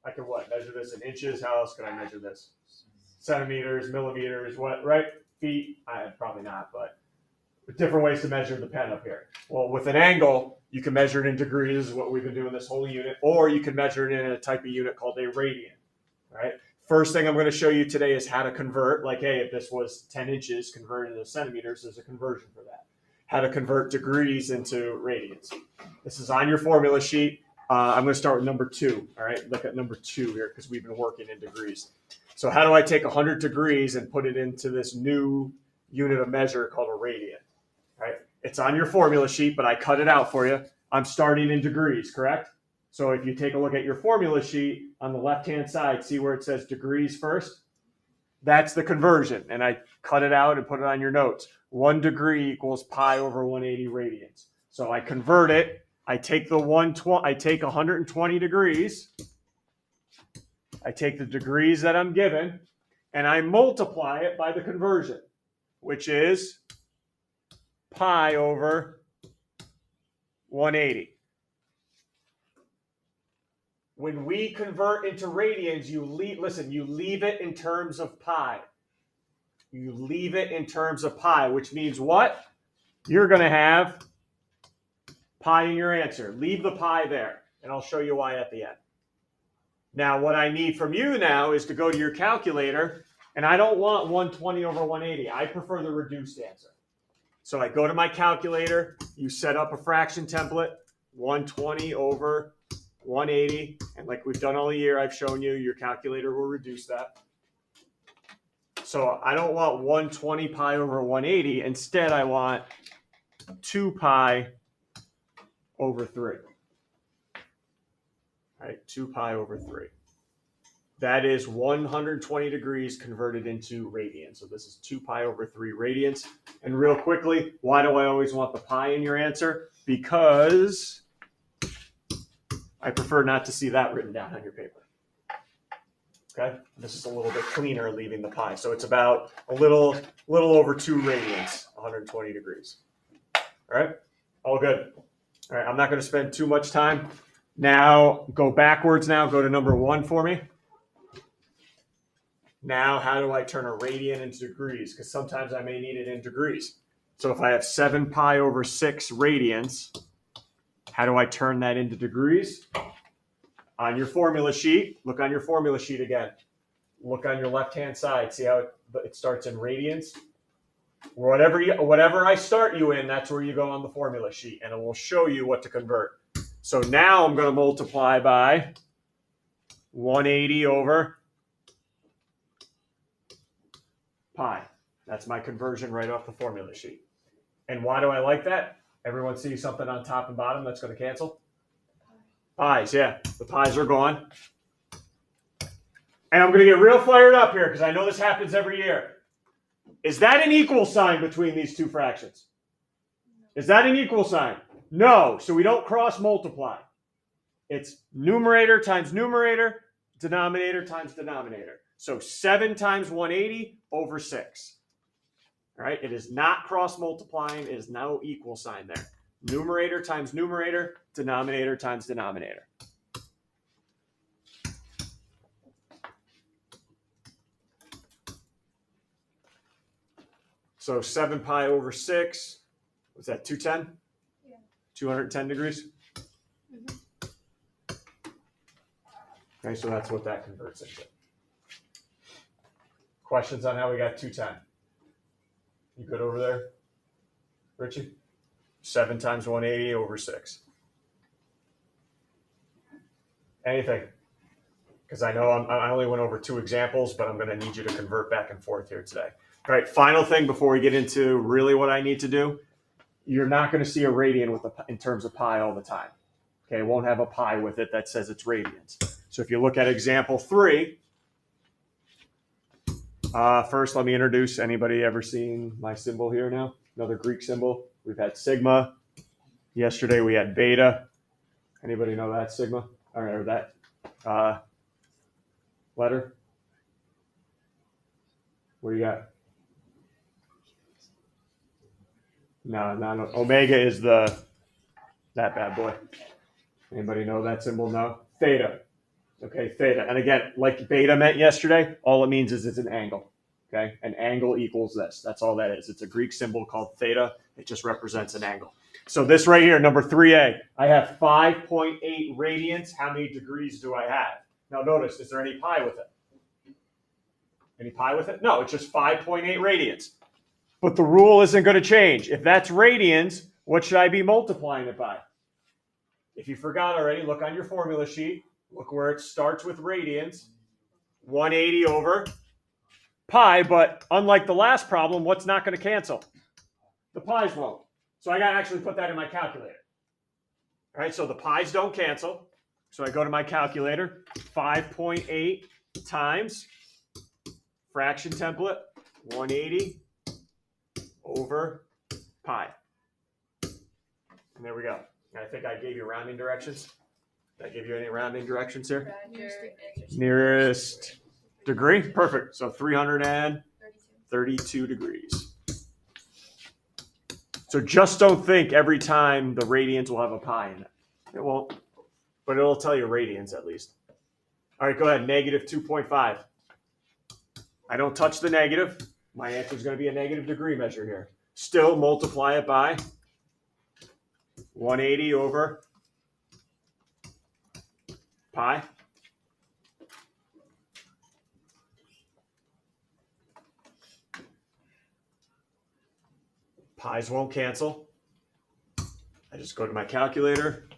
I can what? Measure this in inches. How else can I measure this? Centimeters, millimeters, what, right? Feet? Probably not, but different ways to measure the pen up here. Well, with an angle, you can measure it in degrees, is what we've been doing this whole unit, or you can measure it in a type of unit called a radian, right? First thing I'm going to show you today is how to convert, like, hey, if this was 10 inches converted into centimeters, there's a conversion for that. How to convert degrees into radians. This is on your formula sheet. I'm going to start with number 2, all right? Look at number 2 here because we've been working in degrees. So how do I take 100 degrees and put it into this new unit of measure called a radian, right? It's on your formula sheet, but I cut it out for you. I'm starting in degrees, correct? So if you take a look at your formula sheet on the left-hand side, see where it says degrees first? That's the conversion, and I cut it out and put it on your notes. 1 degree equals pi over 180 radians. So I convert it. I take the 120 degrees. I take the degrees that I'm given, and I multiply it by the conversion, which is pi over 180. When we convert into radians, you leave it in terms of pi. You leave it in terms of pi, which means what? You're going to have pi in your answer. Leave the pi there, and I'll show you why at the end. Now, what I need from you now is to go to your calculator, and I don't want 120 over 180. I prefer the reduced answer. So I go to my calculator, you set up a fraction template, 120 over 180, and like we've done all year, I've shown you, your calculator will reduce that. So I don't want 120 pi over 180. Instead, I want 2 pi over 3. All right, 2 pi over 3. That is 120 degrees converted into radians. So this is 2 pi over 3 radians. And real quickly, why do I always want the pi in your answer? Because I prefer not to see that written down on your paper. Okay, this is a little bit cleaner leaving the pi. So it's about a little over 2 radians, 120 degrees. All right, all good. All right, I'm not going to spend too much time. Now go backwards now, go to number 1 for me. Now, how do I turn a radian into degrees? Because sometimes I may need it in degrees. So if I have 7 pi over 6 radians, how do I turn that into degrees? On your formula sheet, look on your formula sheet again. Look on your left-hand side. See how it starts in radians? Whatever I start you in, that's where you go on the formula sheet, and it will show you what to convert. So now I'm going to multiply by 180 over pi. That's my conversion right off the formula sheet. And why do I like that? Everyone see something on top and bottom that's going to cancel? Pi's, yeah. The pi's are gone. And I'm going to get real fired up here because I know this happens every year. Is that an equal sign between these two fractions? Is that an equal sign? No. So we don't cross multiply. It's numerator times numerator, denominator times denominator. So 7 times 180 over 6. All right. It is not cross multiplying. It is no equal sign there. Numerator times numerator, denominator times denominator. So 7 pi over 6, was that 210? Yeah. 210 degrees? Mm-hmm. Okay, so that's what that converts into. Questions on how we got 210? You good over there, Richie? 7 times 180 over 6. Anything? Because I know I only went over 2 examples, but I'm going to need you to convert back and forth here today. All right, final thing before we get into really what I need to do. You're not going to see a radian in terms of pi all the time. Okay, it won't have a pi with it that says it's radians. So if you look at example 3, first let me introduce, anybody ever seen my symbol here now? Another Greek symbol. We've had sigma. Yesterday we had beta. Anybody know that sigma? Or that letter? What do you got? No. Omega is that bad boy. Anybody know that symbol? No. Theta. Okay, theta. And again, like beta meant yesterday, all it means is it's an angle. Okay, an angle equals this. That's all that is. It's a Greek symbol called theta. It just represents an angle. So this right here, number 3a, I have 5.8 radians. How many degrees do I have? Now notice, is there any pi with it? Any pi with it? No, it's just 5.8 radians. But the rule isn't going to change. If that's radians, what should I be multiplying it by? If you forgot already, look on your formula sheet. Look where it starts with radians. 180 over pi, but unlike the last problem, what's not going to cancel? The pi's won't. So I got to actually put that in my calculator. All right, so the pi's don't cancel. So I go to my calculator, 5.8 times fraction template, 180 over pi. And there we go. And I think I gave you rounding directions. Did I give you any rounding directions here? Nearest degree? Perfect. So 332 degrees. So just don't think every time the radians will have a pi in it. It won't, but it'll tell you radians at least. All right, go ahead. Negative 2.5. I don't touch the negative. My answer is going to be a negative degree measure here. Still multiply it by 180 over pi. Pi's won't cancel. I just go to my calculator.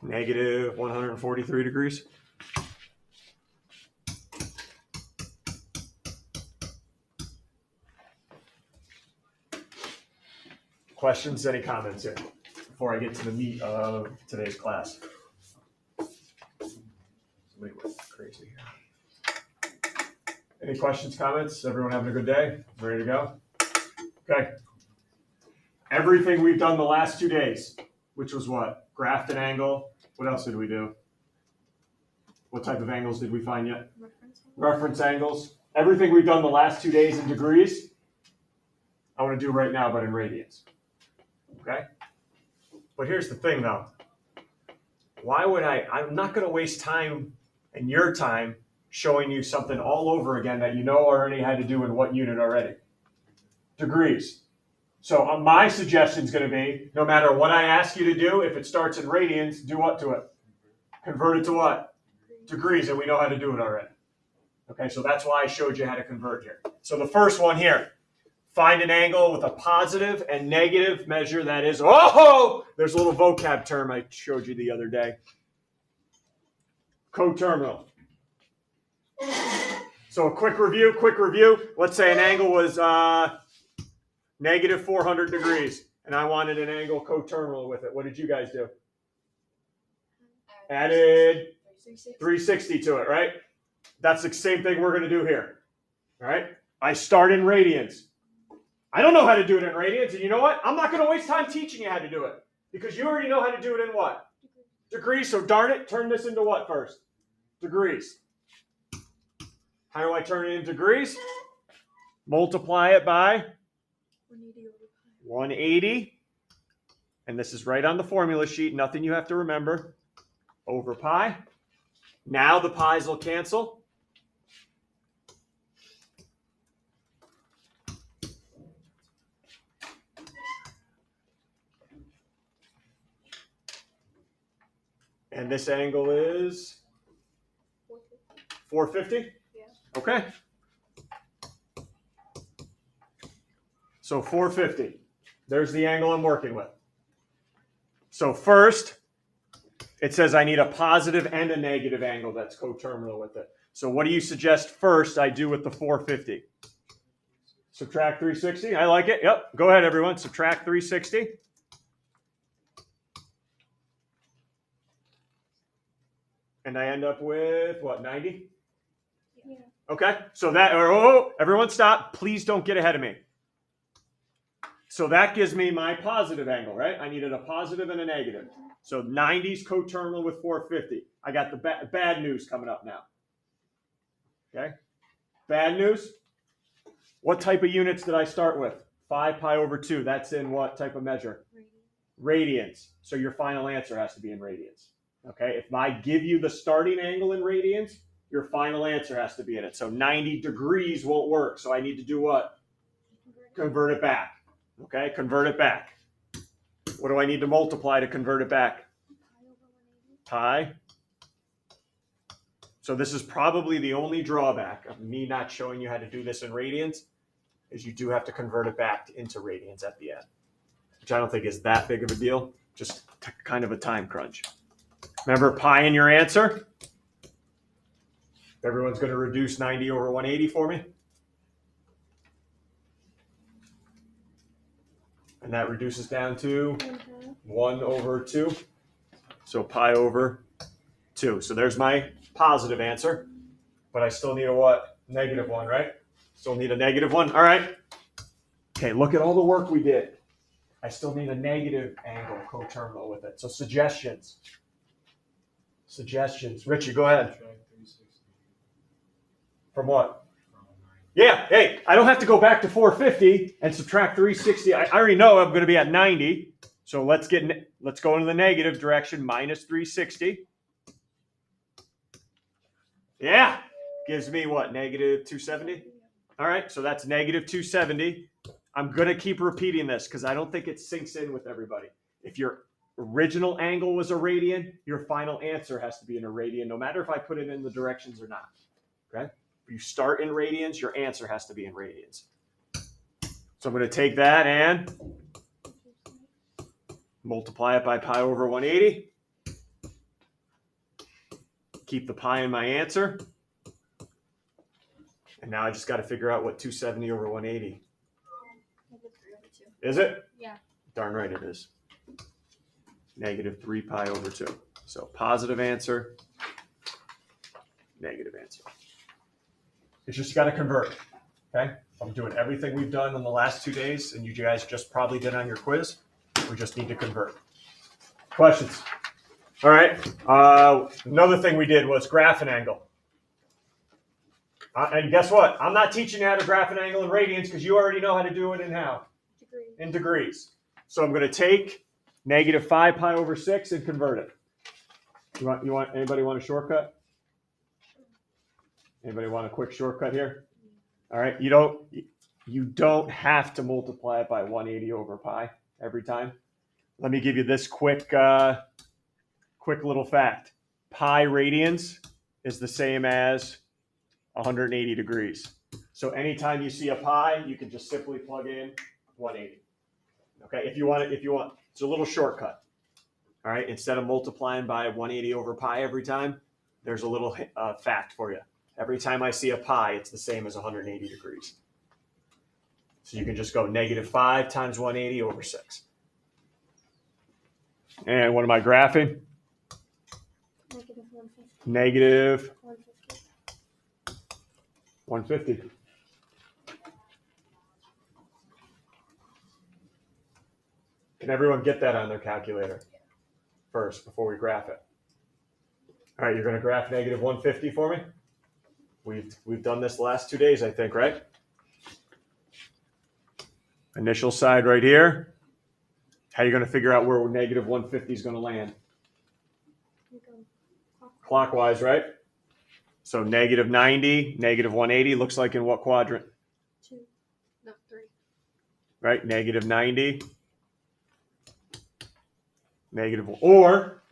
Negative 143 degrees. Questions, any comments here before I get to the meat of today's class? Somebody went crazy here. Any questions, comments? Everyone having a good day? Ready to go? Okay. Everything we've done the last 2 days, which was what? Graphed an angle. What else did we do? What type of angles did we find yet? Reference angles. Everything we've done the last 2 days in degrees, I want to do right now, but in radians. Okay? But here's the thing, though. Why would I'm not going to waste time and your time showing you something all over again that you know already had to do in what unit already? Degrees. So my suggestion is going to be, no matter what I ask you to do, if it starts in radians, do what to it? Convert it to what? Degrees, and we know how to do it already. Okay, so that's why I showed you how to convert here. So the first one here, find an angle with a positive and negative measure that is, oh, there's a little vocab term I showed you the other day. Coterminal. So a quick review. Let's say an angle was negative 400 degrees, and I wanted an angle coterminal with it. What did you guys do? Added 360 to it, right? That's the same thing we're going to do here. All right? I start in radians. I don't know how to do it in radians, and you know what? I'm not going to waste time teaching you how to do it, because you already know how to do it in what? Degrees. So darn it, turn this into what first? Degrees. How do I turn it into degrees? Multiply it by 180. And this is right on the formula sheet. Nothing you have to remember. Over pi. Now the pi's will cancel. And this angle is 450? Yeah. Okay. So 450. There's the angle I'm working with. So first, it says I need a positive and a negative angle that's coterminal with it. So what do you suggest first I do with the 450? Subtract 360. I like it. Yep. Go ahead, everyone. Subtract 360. And I end up with, what, 90? Yeah. Okay. So that, everyone stop. Please don't get ahead of me. So that gives me my positive angle, right? I needed a positive and a negative. So 90 is coterminal with 450. I got the bad news coming up now. Okay? Bad news. What type of units did I start with? 5 pi over 2. That's in what type of measure? Radians. So your final answer has to be in radians. Okay, if I give you the starting angle in radians, your final answer has to be in it. So 90 degrees won't work. So I need to do what? Convert it back. Okay, convert it back. What do I need to multiply to convert it back? Pi. So this is probably the only drawback of me not showing you how to do this in radians, is you do have to convert it back into radians at the end, which I don't think is that big of a deal, just kind of a time crunch. Remember pi in your answer? Everyone's going to reduce 90 over 180 for me. And that reduces down to 1 over 2. So pi over 2. So there's my positive answer. But I still need a what? Negative 1, right? Still need a negative 1. All right. Okay, look at all the work we did. I still need a negative angle coterminal with it. So suggestions. Suggestions. Richie, go ahead. From what? Yeah, hey, I don't have to go back to 450 and subtract 360. I already know I'm going to be at 90. So let's go into the negative direction, minus 360. Yeah, gives me what? Negative 270? All right, so that's negative 270. I'm going to keep repeating this because I don't think it sinks in with everybody. If your original angle was a radian, your final answer has to be in a radian, no matter if I put it in the directions or not. Okay? If you start in radians, your answer has to be in radians. So I'm going to take that and multiply it by pi over 180. Keep the pi in my answer. And now I just got to figure out what 270 over 180. Is it? Yeah. Darn right it is. Negative 3 pi over 2. So positive answer, negative answer. It's just got to convert. Okay? I'm doing everything we've done in the last 2 days, and you guys just probably did on your quiz. We just need to convert. Questions? All right. Another thing we did was graph an angle. And guess what? I'm not teaching you how to graph an angle in radians because you already know how to do it in how? Degrees. In degrees. So I'm going to take negative 5 pi over 6 and convert it. Anybody want a shortcut? Anybody want a quick shortcut here? All right. You don't have to multiply it by 180 over pi every time. Let me give you this quick little fact. Pi radians is the same as 180 degrees. So anytime you see a pi, you can just simply plug in 180. Okay, if you want, it's a little shortcut. All right, instead of multiplying by 180 over pi every time, there's a little fact for you. Every time I see a pi, it's the same as 180 degrees. So you can just go negative 5 times 180 over 6. And what am I graphing? Negative 150. Negative 150. 150. Can everyone get that on their calculator first before we graph it? All right, you're going to graph negative 150 for me? We've done this the last 2 days, I think, right? Initial side right here. How are you going to figure out where negative 150 is going to land? Clockwise, right? So negative 90, negative 180 looks like in what quadrant? 2. No, 3. Right? Negative 90. Negative. Or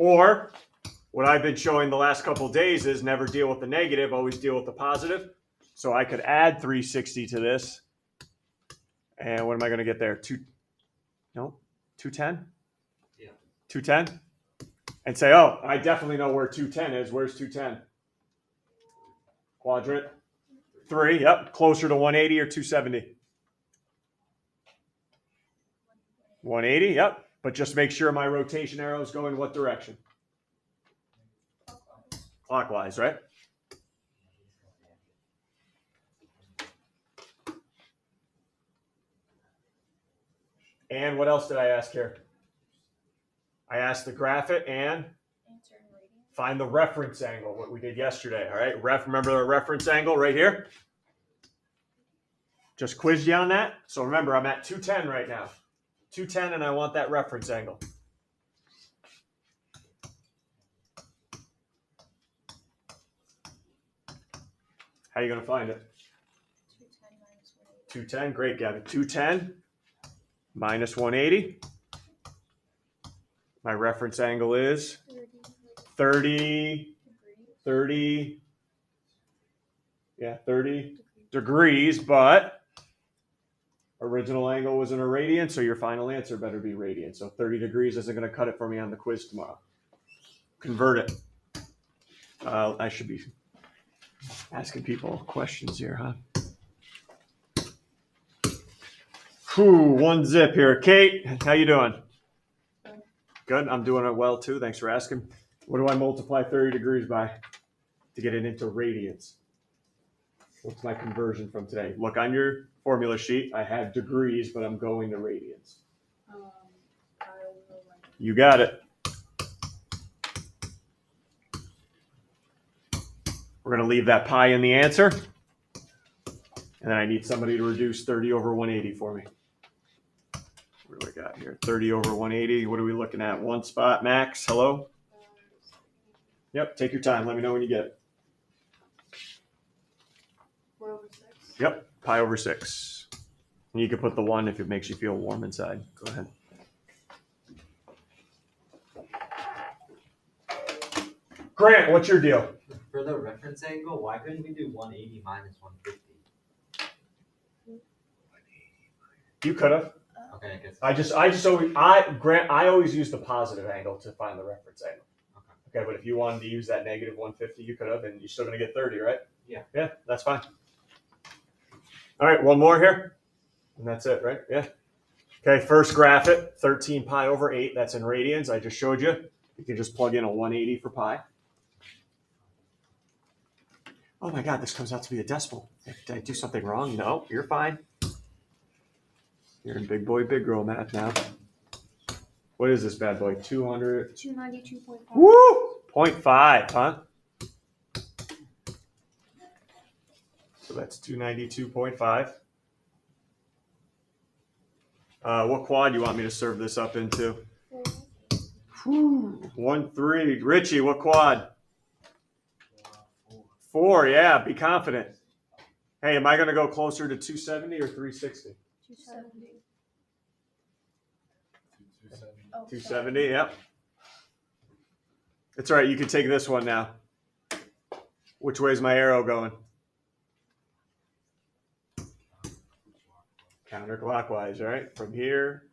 what I've been showing the last couple of days is never deal with the negative, always deal with the positive. So I could add 360 to this. And what am I going to get there? 210? Yeah. 210? And say, oh, I definitely know where 210 is. Where's 210? Quadrant 3. Yep. Closer to 180 or 270? 180. Yep. But just make sure my rotation arrows go in what direction? Clockwise, right? And what else did I ask here? I asked to graph it and find the reference angle, what we did yesterday, all right? Remember the reference angle right here? Just quizzed you on that. So remember, I'm at 210 right now. 210, and I want that reference angle. How are you going to find it? 210 minus 180. 210, great, Gabby. 210 minus 180. My reference angle is 30 degrees, but original angle was in a radian, so your final answer better be radian. So 30 degrees isn't going to cut it for me on the quiz tomorrow. Convert it. I should be asking people questions here, huh? Whew, one zip here. Kate, how you doing? Good. I'm doing it well too. Thanks for asking. What do I multiply 30 degrees by to get it into radians? What's my conversion from today? Look on your formula sheet. I have degrees, but I'm going to radians. You got it. We're going to leave that pi in the answer. And then I need somebody to reduce 30 over 180 for me. What do I got here? 30 over 180. What are we looking at? One spot max. Hello? Yep. Take your time. Let me know when you get it. 4 over 6. Yep. Pi over 6. And you can put the 1 if it makes you feel warm inside. Go ahead. Grant, what's your deal? For the reference angle, why couldn't we do 180 minus 150? You could have. Okay, I guess. I always use the positive angle to find the reference angle. Okay, but if you wanted to use that negative 150, you could have, and you're still going to get 30, right? Yeah. Yeah, that's fine. All right, one more here, and that's it, right? Yeah. Okay, first graph it, 13 pi over 8. That's in radians. I just showed you. You can just plug in a 180 for pi. Oh my God, this comes out to be a decimal. Did I do something wrong? No, you're fine. You're in big boy, big girl math now. What is this bad boy? 200. 292.5. Woo! 0.5, huh? So that's 292.5. What quad do you want me to serve this up into? 1, 3. Richie, what quad? 4, yeah, be confident. Hey, am I going to go closer to 270 or 360? 270. 270, yep. It's all right, you can take this one now. Which way is my arrow going? Counterclockwise, right? From here.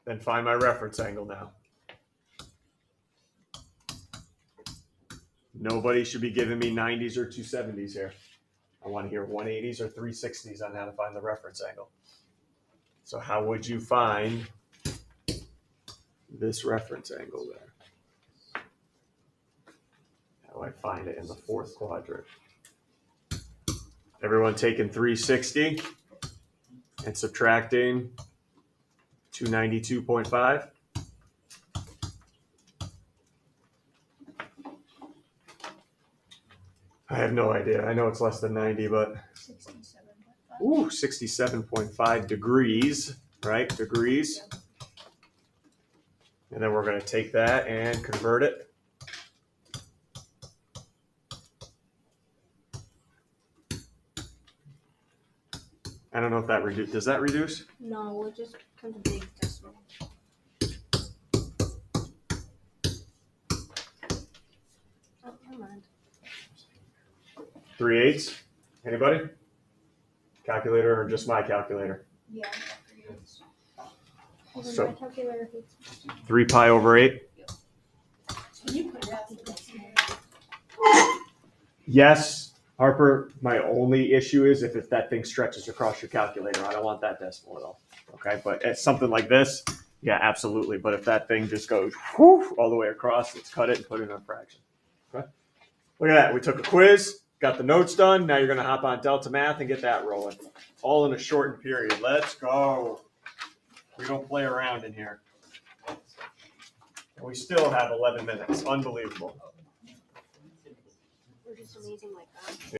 Then find my reference angle now. Nobody should be giving me 90s or 270s here. I want to hear 180s or 360s on how to find the reference angle. So how would you find this reference angle there? How do I find it in the fourth quadrant? Everyone taking 360 and subtracting 292.5. I have no idea. I know it's less than 90, but 67.5. ooh, 67.5 degrees, right? Degrees. And then we're going to take that and convert it. I don't know if that reduces. Does that reduce? No, it just becomes a big decimal. Oh, never mind. 3/8. Anybody? Calculator or just my calculator? Yeah. Even So- my calculator hates me. 3 pi over 8. Can you put that in the decimal? Yes, Harper, my only issue is if that thing stretches across your calculator. I don't want that decimal at all. Okay, but it's something like this, yeah, absolutely. But if that thing just goes whoosh, all the way across, let's cut it and put it in a fraction. Okay. Look at that. We took a quiz, got the notes done. Now you're going to hop on Delta Math and get that rolling. All in a shortened period. Let's go. We don't play around in here. And we still have 11 minutes. Unbelievable. It's amazing like that.